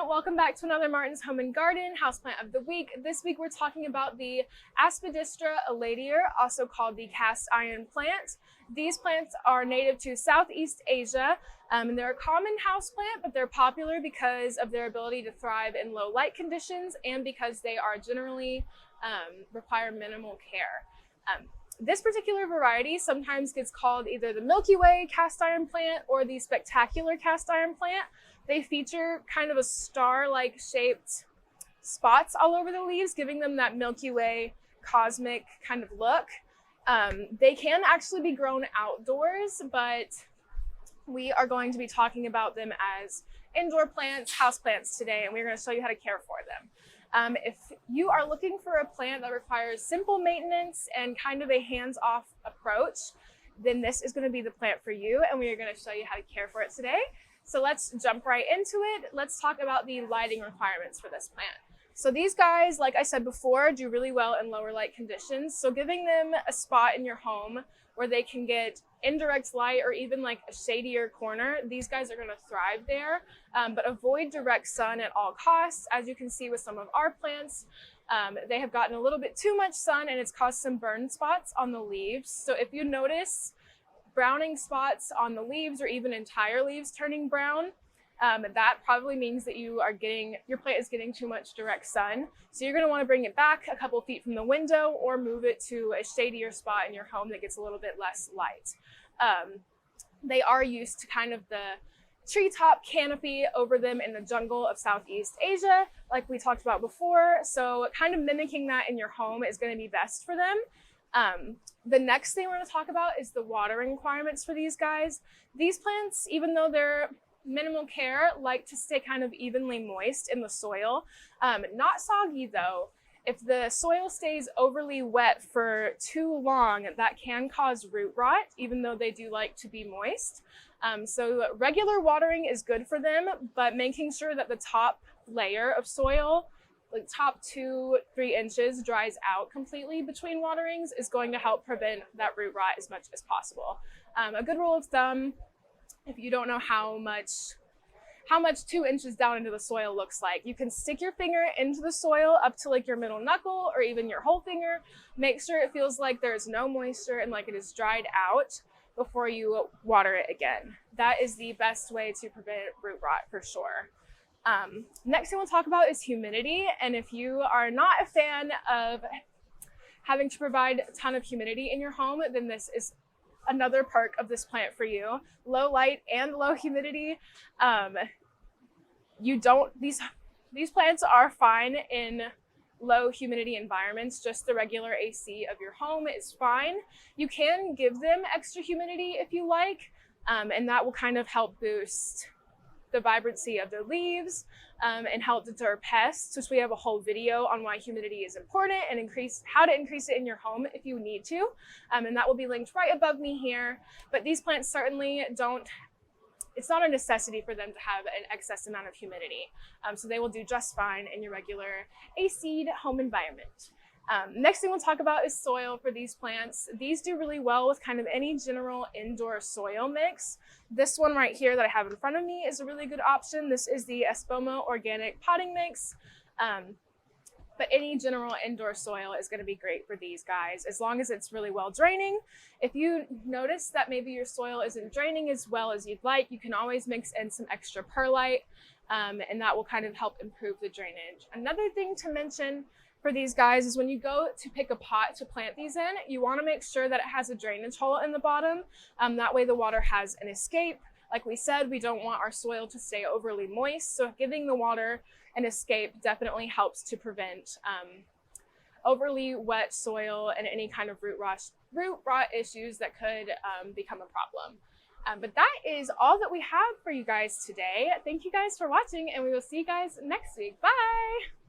welcome back to another Martin's Home and Garden Houseplant of the Week. This week we're talking about the Aspidistra elater, also called the cast iron plant. These plants are native to Southeast Asia, and they're a common houseplant, but they're popular because of their ability to thrive in low light conditions and because they are generally require minimal care. This particular variety sometimes gets called either the Milky Way cast iron plant or the spectacular cast iron plant. They feature kind of a star-like shaped spots all over the leaves, giving them that Milky Way cosmic kind of look. They can actually be grown outdoors, but we are going to be talking about them as indoor plants, house plants today, and we're going to show you how to care for them. If you are looking for a plant that requires simple maintenance and kind of a hands-off approach, then this is going to be the plant for you, and we are going to show you how to care for it today. So let's jump right into it. Let's talk about the lighting requirements for this plant. So these guys, like I said before, do really well in lower light conditions. So giving them a spot in your home where they can get indirect light or even like a shadier corner, these guys are going to thrive there. But avoid direct sun at all costs. As you can see with some of our plants, they have gotten a little bit too much sun and it's caused some burn spots on the leaves. So if you notice browning spots on the leaves or even entire leaves turning brown, that probably means that your plant is getting too much direct sun. So you're going to want to bring it back a couple feet from the window or move it to a shadier spot in your home that gets a little bit less light. They are used to kind of the treetop canopy over them in the jungle of Southeast Asia, like we talked about before. So kind of mimicking that in your home is going to be best for them. The next thing we're going to talk about is the watering requirements for these guys. These plants, even though they're minimal care, like to stay kind of evenly moist in the soil. Not soggy though. If the soil stays overly wet for too long, that can cause root rot, even though they do like to be moist. So regular watering is good for them, but making sure that the top layer of soil, like top 2-3 inches, dries out completely between waterings is going to help prevent that root rot as much as possible. A good rule of thumb, if you don't know how much 2 inches down into the soil looks like, you can stick your finger into the soil up to like your middle knuckle or even your whole finger. Make sure it feels like there's no moisture and like it is dried out before you water it again. That is the best way to prevent root rot for sure. Next thing we'll talk about is humidity. And if you are not a fan of having to provide a ton of humidity in your home, then this is another perk of this plant for you. Low light and low humidity. These plants are fine in low humidity environments. Just the regular AC of your home is fine. You can give them extra humidity if you like, and that will kind of help boost the vibrancy of the leaves and help deter pests, which we have a whole video on why humidity is important and how to increase it in your home if you need to. And that will be linked right above me here. But these plants certainly it's not a necessity for them to have an excess amount of humidity. So they will do just fine in your regular AC'd home environment. Next thing we'll talk about is soil for these plants. These do really well with kind of any general indoor soil mix. This one right here that I have in front of me is a really good option. This is the Espomo Organic Potting Mix. But any general indoor soil is going to be great for these guys, as long as it's really well draining. If you notice that maybe your soil isn't draining as well as you'd like, you can always mix in some extra perlite, and that will kind of help improve the drainage. Another thing to mention for these guys is when you go to pick a pot to plant these in, you want to make sure that it has a drainage hole in the bottom. That way the water has an escape. Like we said, we don't want our soil to stay overly moist, so giving the water an escape definitely helps to prevent overly wet soil and any kind of root rot issues that could become a problem. But that is all that we have for you guys today. Thank you guys for watching, and we will see you guys next week. Bye!